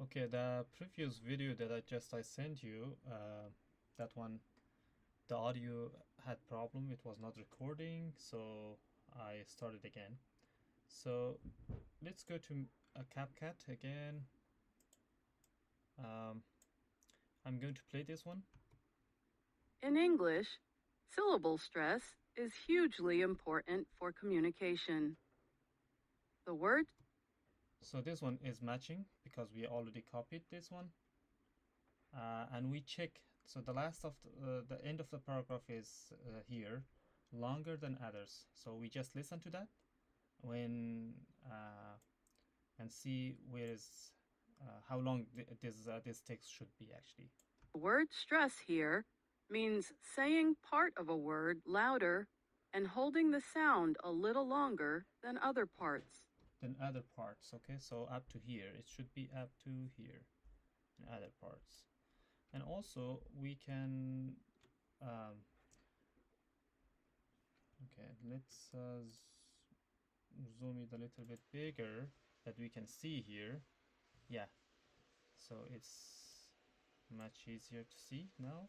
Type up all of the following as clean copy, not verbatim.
Okay, the previous video that I sent you, that one, the audio had problem. It was not recording, so I started again. So let's go to a CapCut again. Um, I'm going to play this one. In English, syllable stress is hugely important for communication. The word So this one is matching because we already copied this one. And we check, so the last of the end of the paragraph is here, longer than others. So we just listen to that when and see where is how long this text should be actually. the word stress here means saying part of a word louder and holding the sound a little longer than other parts. Then other parts, okay, so up to here, it should be up to here in other parts. And also we can okay, let's zoom it a little bit bigger that we can see here. Yeah, so it's much easier to see now.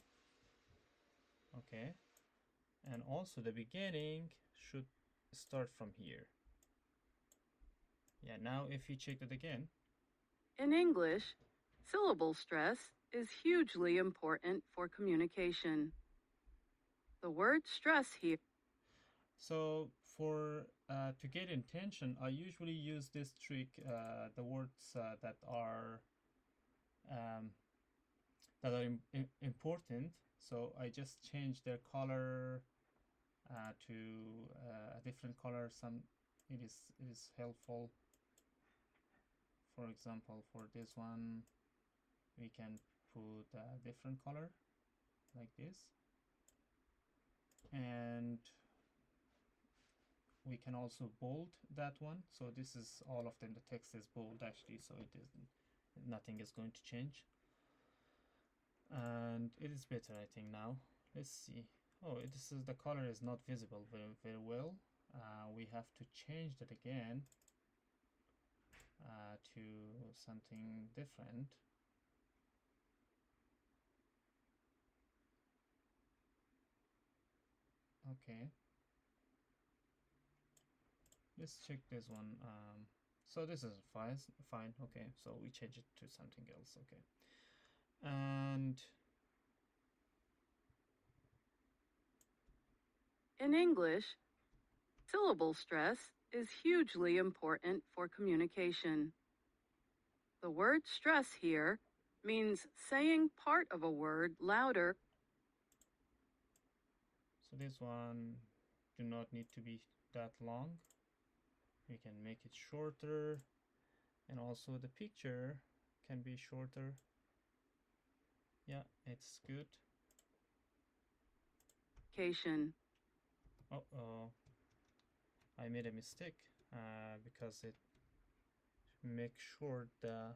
Okay, and also the beginning should start from here. Yeah, now if you check it again. In English, syllable stress is hugely important for communication. The word stress here So for to get intention, I usually use this trick, the words um, that are important. So I just change their color to a different color. It is helpful. For example, for this one, we can put a different color like this, and we can also bold that one. So this is all of them. The text is bold actually, so it isn't. Nothing is going to change, and it is better, I think. Now let's see. Oh, this is the color is not visible very well. We have to change that again to something different. Okay, let's check this one. So this is fine. Okay, so we change it to something else. Okay, and in English, syllable stress is hugely important for communication. The word stress here means saying part of a word louder. so this one do not need to be that long. We can make it shorter, and also the picture can be shorter. Yeah, it's good. Uh-oh, I made a mistake because it make sure the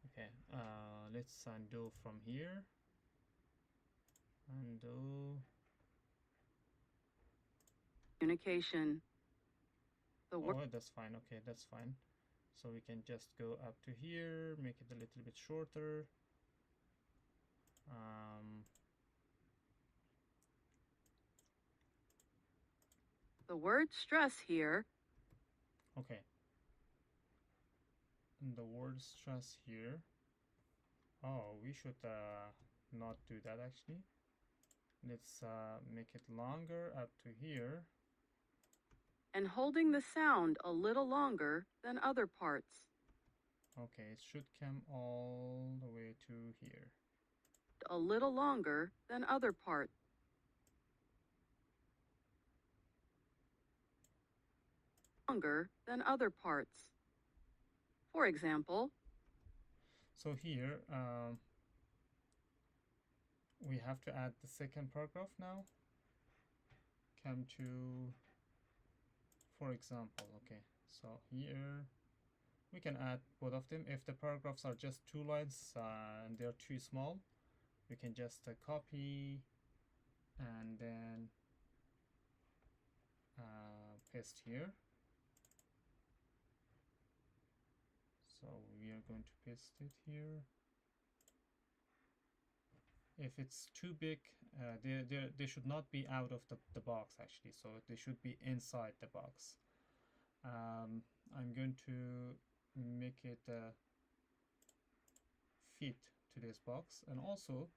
okay, let's undo from here. Undo. Communication. The word Oh, that's fine. Okay, that's fine. So we can just go up to here, make it a little bit shorter. the word stress here Okay. And the word stress here. Oh, we should not do that actually. Let's make it longer up to here. and holding the sound a little longer than other parts. Okay, it should come all the way to here. A little longer than other parts. Longer than other parts. For example, So here we have to add the second paragraph now. Come to, for example, okay, so here we can add both of them. If the paragraphs are just 2 lines and they're too small, we can just copy and then paste here. So we are going to paste it here. If it's too big, they should not be out of the box actually, so they should be inside the box. I'm going to make it fit to this box, and also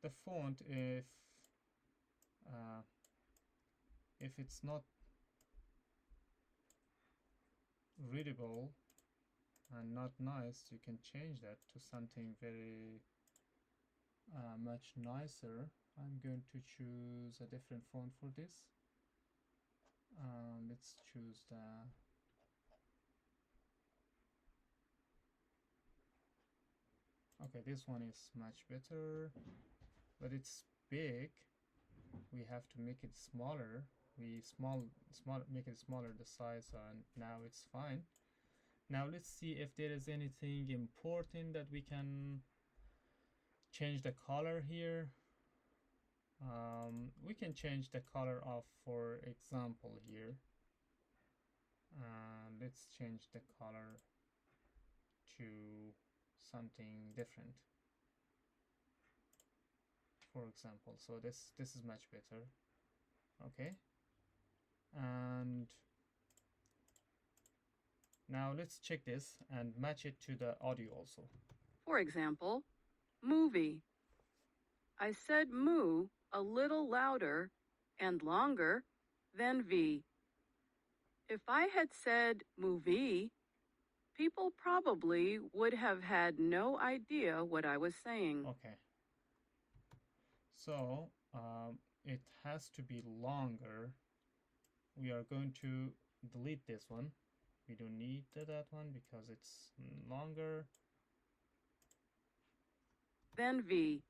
the font, if it's not readable and not nice, you can change that to something very much nicer. I'm going to choose a different font for this. Let's choose the okay, this one is much better, but it's big. We have to make it smaller. We make it smaller the size, and now it's fine. Now let's see if there is anything important that we can change the color here. We can change the color of, for example, here. Let's change the color to something different. For example, so this is much better. Okay, and now let's check this and match it to the audio also. For example, movie. I said moo a little louder and longer than V. If I had said movie, people probably would have had no idea what I was saying. Okay. So it has to be longer. We are going to delete this one. We don't need that one because it's longer Then V.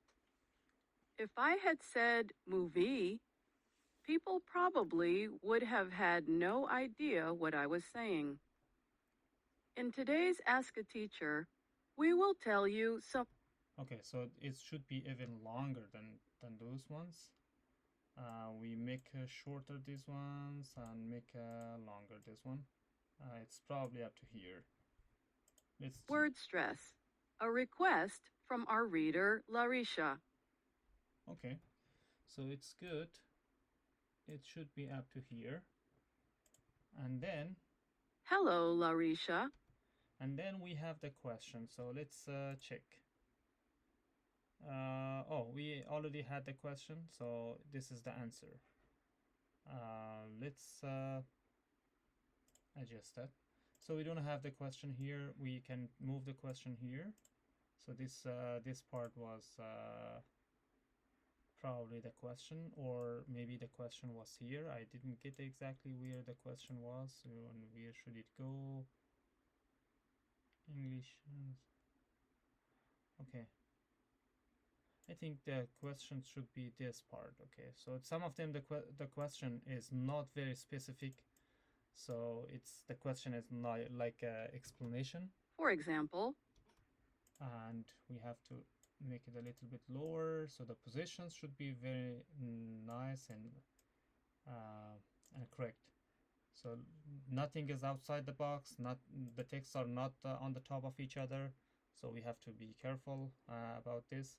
If I had said movie, people probably would have had no idea what I was saying. In today's Ask a Teacher, we will tell you some. Okay, so it should be even longer than those ones. We make shorter these ones and make longer this one. It's probably up to here. Let's word stress, a request from our reader, Larisha. Okay, so it's good. It should be up to here. And then hello, Larisha. And then we have the question. So let's check. Oh, we already had the question, so this is the answer. Let's adjust that. So we don't have the question here. We can move the question here. So this part was probably the question, or maybe the question was here. I didn't get exactly where the question was, and where should it go. English. Okay. I think the question should be this part. Okay, so some of them the question is not very specific, so the question is not like an explanation. For example, and we have to make it a little bit lower, so the positions should be very nice and correct. So nothing is outside the box. Not the texts are not on the top of each other. So we have to be careful about this.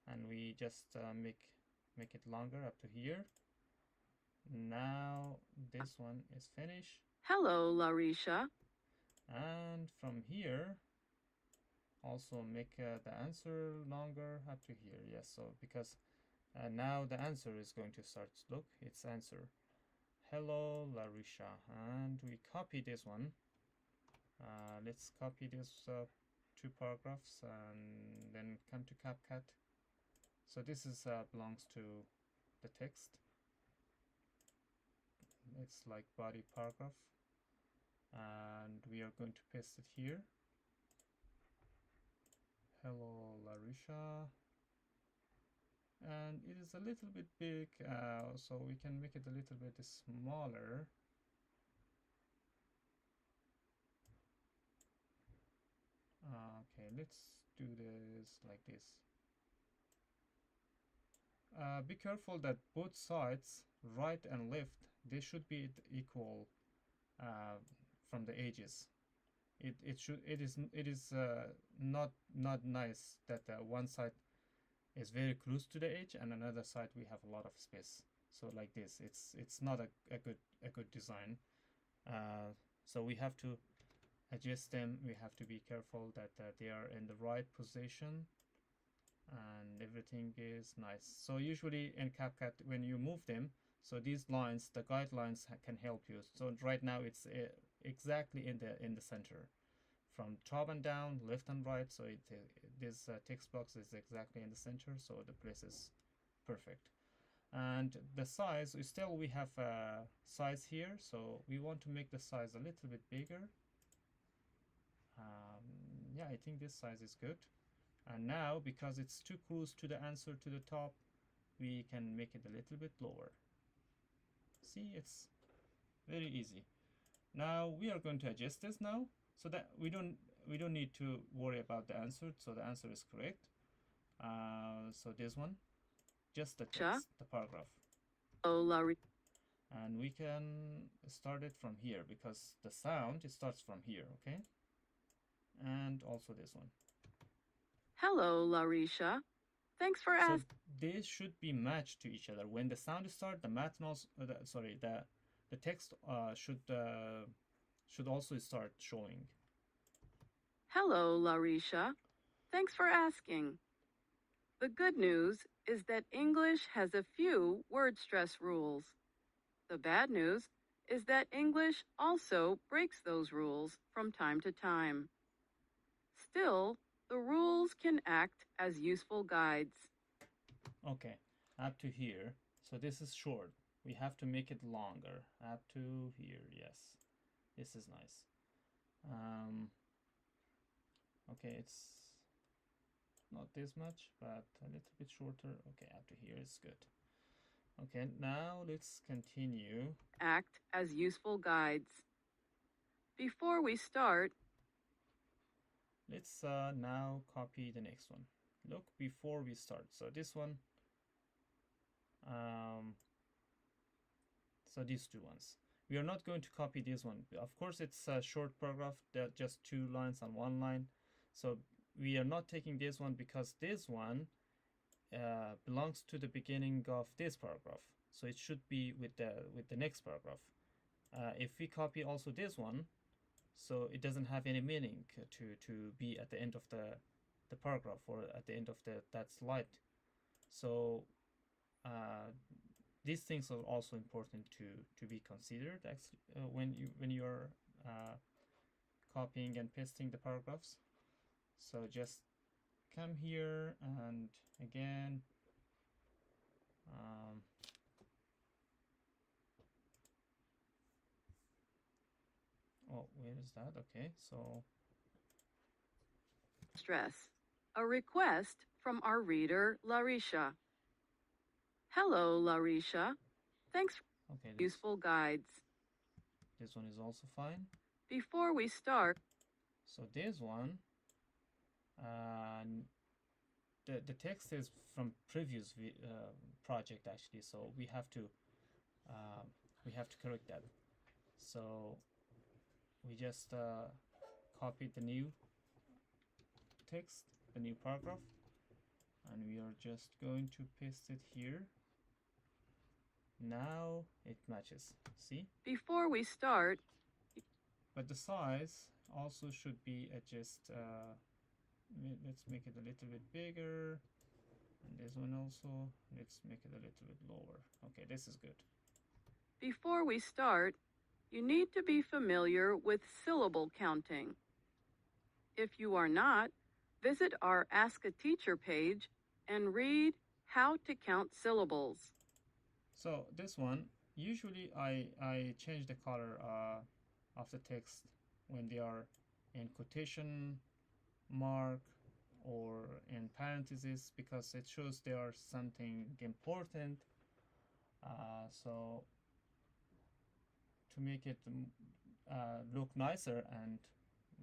And we just make it longer up to here. Now this one is finished. Hello, Larisha. And from here, also make the answer longer up to here. Yes, so because now the answer is going to start. Look, it's answer. Hello, Larisha. And we copy this one. Let's copy this 2 paragraphs and then come to CapCut. So this is belongs to the text. It's like body paragraph, and we are going to paste it here. Hello, Larisha. And it is a little bit big, so we can make it a little bit smaller. Okay, let's do this like this. Be careful that both sides, right and left, they should be equal from the edges. It is not nice that one side is very close to the edge and another side we have a lot of space. So like this, it's not a good design. So we have to adjust them. We have to be careful that they are in the right position and everything is nice. So usually in CapCut, when you move them, so these lines, the guidelines can help you. So right now it's exactly in the center, from top and down, left and right. So this text box is exactly in the center, so the place is perfect. And the size, we have a size here, so we want to make the size a little bit bigger. Yeah, I think this size is good. And now, because it's too close to the answer to the top, we can make it a little bit lower. See, it's very easy. Now we are going to adjust this now, so that we don't need to worry about the answer. So the answer is correct. So this one, just the text, the paragraph. And we can start it from here because the sound, it starts from here, okay? And also this one. Hello, Larisha. Thanks for asking. So they should be matched to each other. When the sound starts, the math mouse, the text should also start showing. Hello, Larisha. Thanks for asking. The good news is that English has a few word stress rules. The bad news is that English also breaks those rules from time to time. Still, the rules can act as useful guides. Okay, up to here. So this is short. We have to make it longer. Up to here, yes. This is nice. Okay, it's not this much, but a little bit shorter. Okay, up to here is good. Okay, now let's continue. Act as useful guides. Before we start, let's now copy the next one. Look, before we start. So this one, so these two ones. We are not going to copy this one. Of course, it's a short paragraph, that just 2 lines and 1 line. So we are not taking this one because this one belongs to the beginning of this paragraph. So it should be with the next paragraph. If we copy also this one, so it doesn't have any meaning to be at the end of the paragraph or at the end of that slide. So these things are also important to be considered actually when you're copying and pasting the paragraphs. So just come here and again oh, where is that? Okay, so stress. A request from our reader, Larisha. Hello, Larisha. Thanks for useful guides. This one is also fine. Before we start, so this one, the text is from previous project actually, so we have to correct that. So we just copied the new text, the new paragraph, and we are just going to paste it here. Now it matches. See? Before we start, but the size also should be adjusted. Let's make it a little bit bigger, and this one also, let's make it a little bit lower. Okay, this is good. Before we start, you need to be familiar with syllable counting. If you are not, visit our Ask a Teacher page and read how to count syllables. So this one, usually I change the color of the text when they are in quotation mark or in parentheses because it shows they are something important. So to make it look nicer and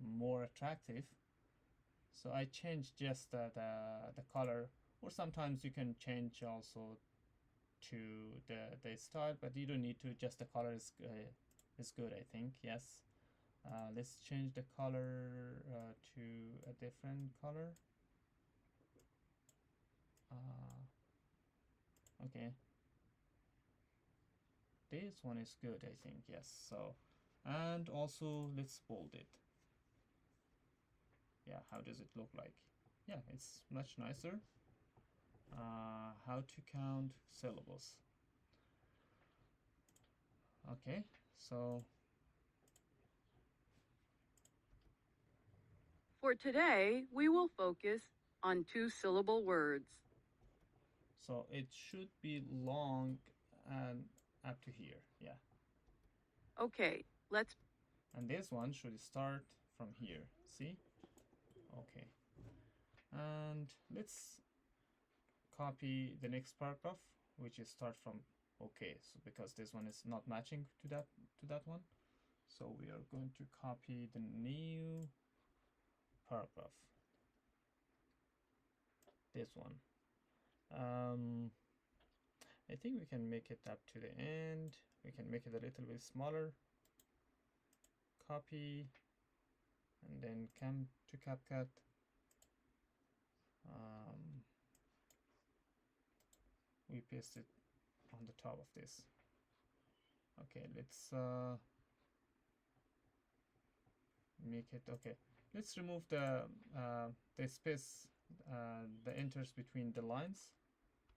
more attractive, so I change just the color, or sometimes you can change also to the style, but you don't need to. Just the color is good, I think. Yes. Let's change the color to a different color. Okay. This one is good, I think. Yes. So, and also let's bold it. Yeah, how does it look like? Yeah, it's much nicer. How to count syllables. Okay, so For today, we will focus on two-syllable words. so it should be long and up to here. Yeah. Okay, let's. And this one should start from here. See? Okay. And let's copy the next paragraph, which is start from okay. So because this one is not matching to that one, so we are going to copy the new paragraph. This one. I think we can make it up to the end. We can make it a little bit smaller. Copy, and then come to CapCut. We paste it on the top of this. Okay, let's make it okay. Let's remove the space, the enters between the lines,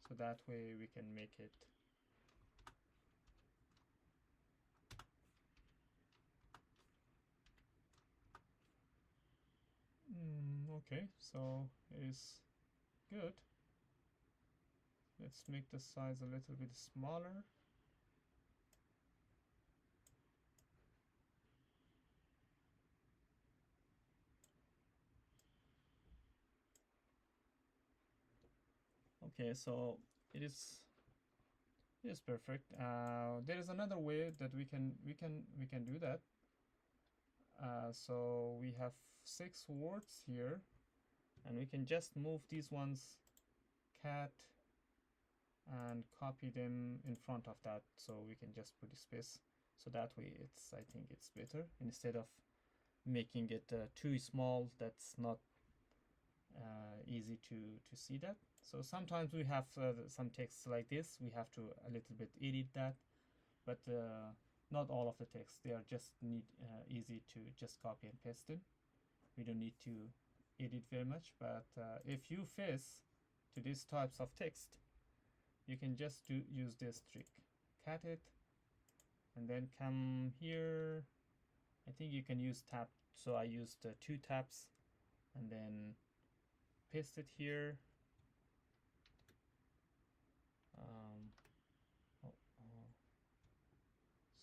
so that way we can make it okay. So it is good. Let's make the size a little bit smaller. Okay, so it is perfect. There is another way that we can do that. So we have 6 words here, and we can just move these ones, cat, and copy them in front of that. So we can just put a space. So that way, I think it's better instead of making it too small. That's not easy to see that. So sometimes we have some text like this. We have to a little bit edit that, but not all of the text. They are just easy to just copy and paste in. We don't need to edit very much. But if you face to these types of text, you can just use this trick. Cut it, and then come here. I think you can use tab. So I used 2 tabs, and then paste it here.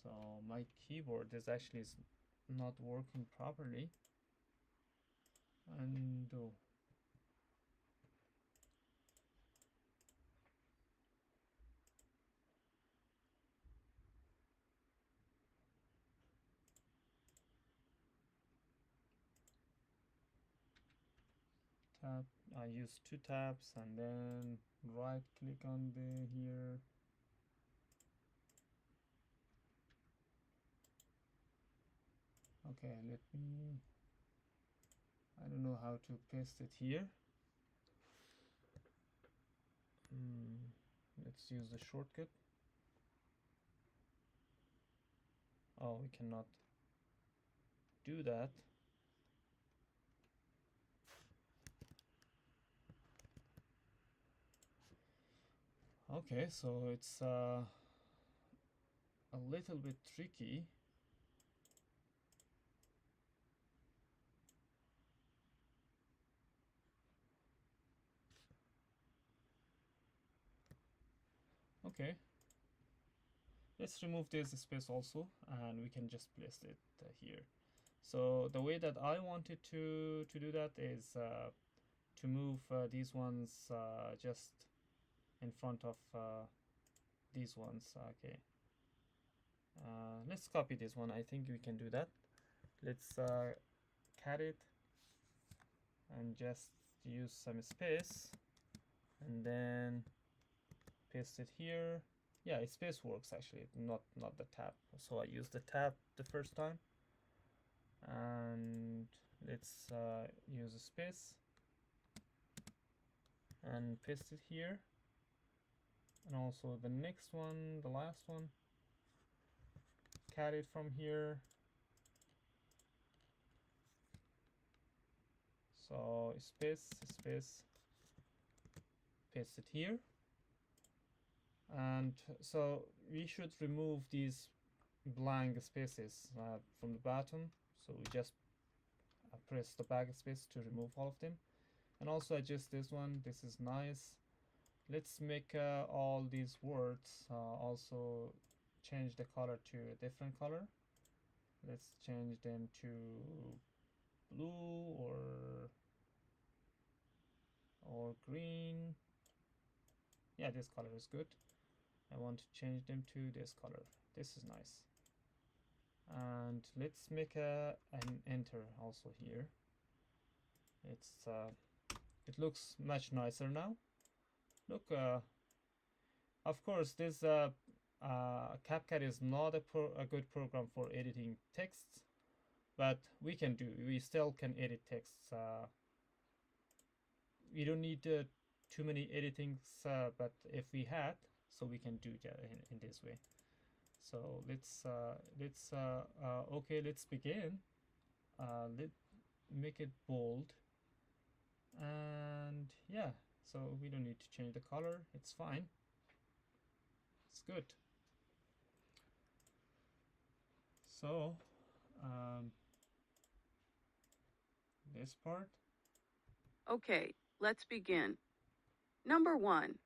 So my keyboard is actually not working properly. Undo. Tab. I use 2 tabs and then right click on the here. Okay, let me. I don't know how to paste it here. Let's use the shortcut. Oh, we cannot do that. Okay, so it's a little bit tricky. Okay, let's remove this space also, and we can just place it here. So the way that I wanted to do that is to move these ones just in front of these ones. Okay, let's copy this one. I think we can do that. Let's cut it and just use some space, and then paste it here. Yeah, space works actually, not the tab. So I used the tab the first time, and let's use a space and paste it here, and also the next one, the last one, cut it from here. So space, paste it here, and so we should remove these blank spaces from the bottom. So we just press the backspace to remove all of them, and also adjust this one. This is nice. Let's make all these words also change the color to a different color. Let's change them to blue or green. Yeah, this color is good. I want to change them to this color. This is nice. And let's make an enter also here. It looks much nicer now. Look, of course, this CapCut is not a good program for editing texts, but we still can edit texts. We don't need too many editings, but if we had, so we can do that in this way. So let's okay, let's begin. Let make it bold, and yeah, so we don't need to change the color. It's fine. It's good. So this part. Okay, let's begin. Number 1.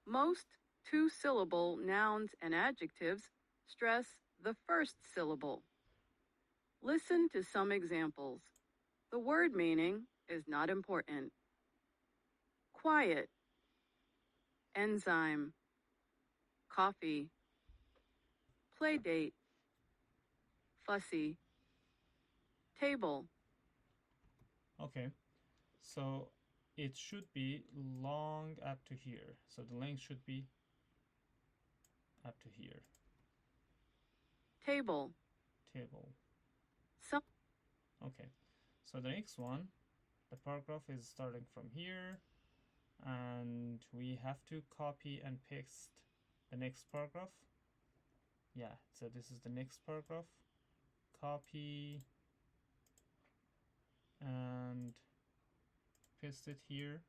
Most two-syllable nouns and adjectives stress the first syllable. Listen to some examples. The word meaning is not important. Quiet, enzyme, coffee, playdate, fussy, table. Okay, so it should be long up to here. So the length should be up to here. Table. Table. Some. Okay, so the next one, the paragraph is starting from here, and we have to copy and paste the next paragraph. Yeah, so this is the next paragraph. Copy and paste it here.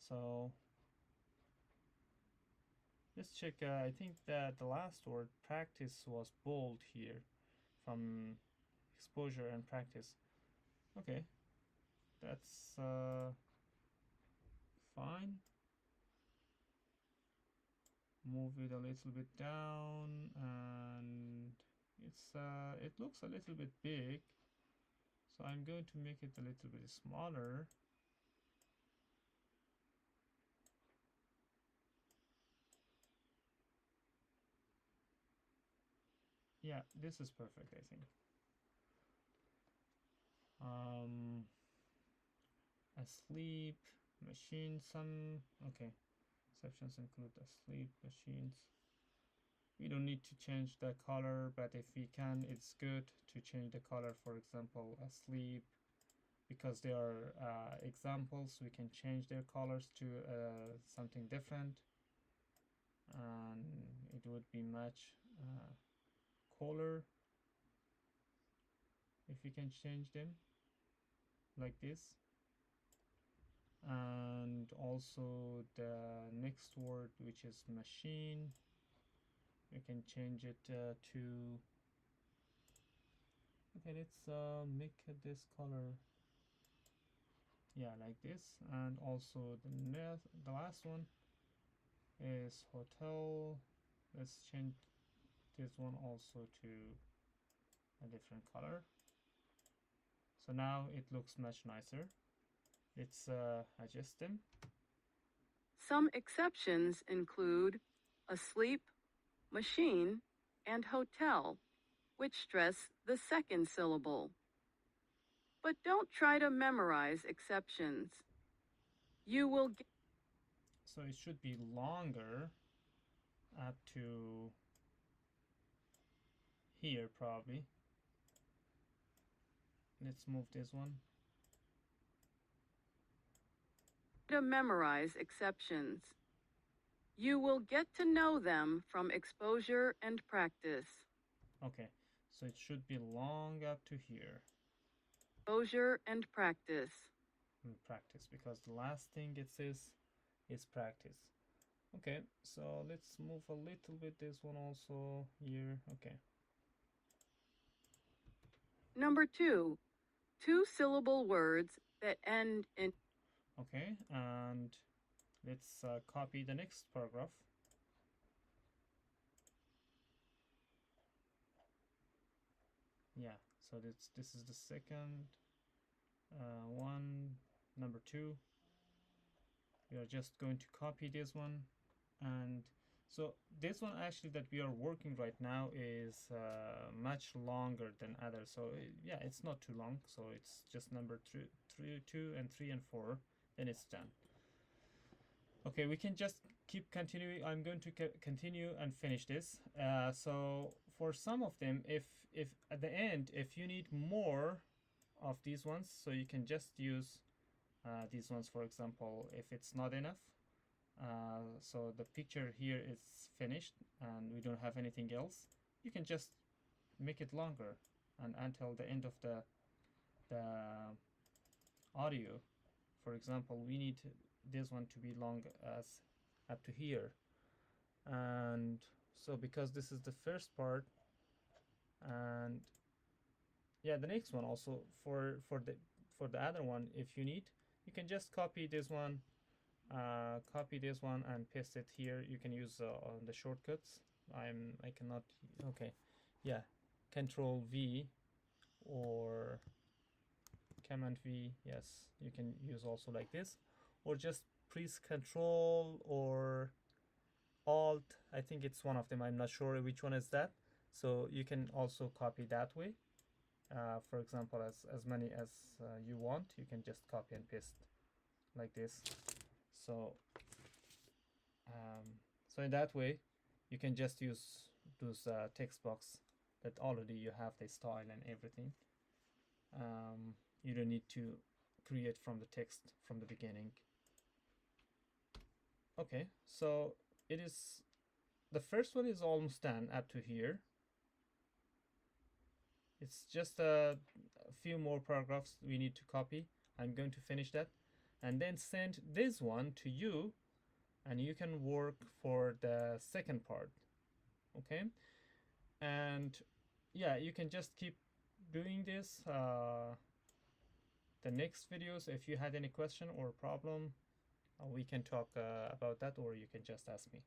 So let's check. I think that the last word, practice, was bold here from exposure and practice. Okay, that's fine. Move it a little bit down, and it looks a little bit big, so I'm going to make it a little bit smaller. Yeah, this is perfect, I think. Asleep, machine, some, okay. Exceptions include asleep, machines. We don't need to change the color, but if we can, it's good to change the color. For example, asleep, because they are examples, we can change their colors to something different, and it would be much cooler if we can change them like this. And also the next word, which is machine, we can change it to, okay, let's make this color, yeah, like this. And also the last one is hotel. Let's change this one also to a different color. So now it looks much nicer. Let's adjust them. Some exceptions include asleep, machine, and hotel, which stress the second syllable. but don't try to memorize exceptions. You will get So it should be longer up to here probably. Let's move this one. to memorize exceptions. You will get to know them from exposure and practice. Okay, so it should be long up to here. Exposure and practice. Practice, because the last thing it says is practice. Okay, so let's move a little bit this one also here. Okay. Number 2, two-syllable words that end in Okay, and let's copy the next paragraph. Yeah, so this is the second one, number 2. We are just going to copy this one, and so this one actually that we are working right now is much longer than others. So yeah, it's not too long. So it's just number 2 and 3 and 4. Then it's done. Okay, we can just keep continuing. I'm going to continue and finish this. So for some of them, if at the end, if you need more of these ones, so you can just use these ones, for example, if it's not enough. So the picture here is finished and we don't have anything else, you can just make it longer and until the end of the audio. For example, we need this one to be long as up to here, and so because this is the first part, and yeah, the next one also for the other one, if you need, you can just copy this one and paste it here. You can use the shortcuts. I cannot. Okay, yeah, Control V or Command V. Yes, you can use also like this, or just press Control or Alt. I think it's one of them. I'm not sure which one is that. So you can also copy that way. For example, as many as you want, you can just copy and paste like this. So so in that way, you can just use those text box that already you have the style and everything. You don't need to create from the text from the beginning. Okay, so it is, the first one is almost done up to here. It's just a few more paragraphs we need to copy. I'm going to finish that and then send this one to you, and you can work for the second part. Okay, and yeah, you can just keep doing this the next videos. If you had any question or problem, we can talk about that, or you can just ask me.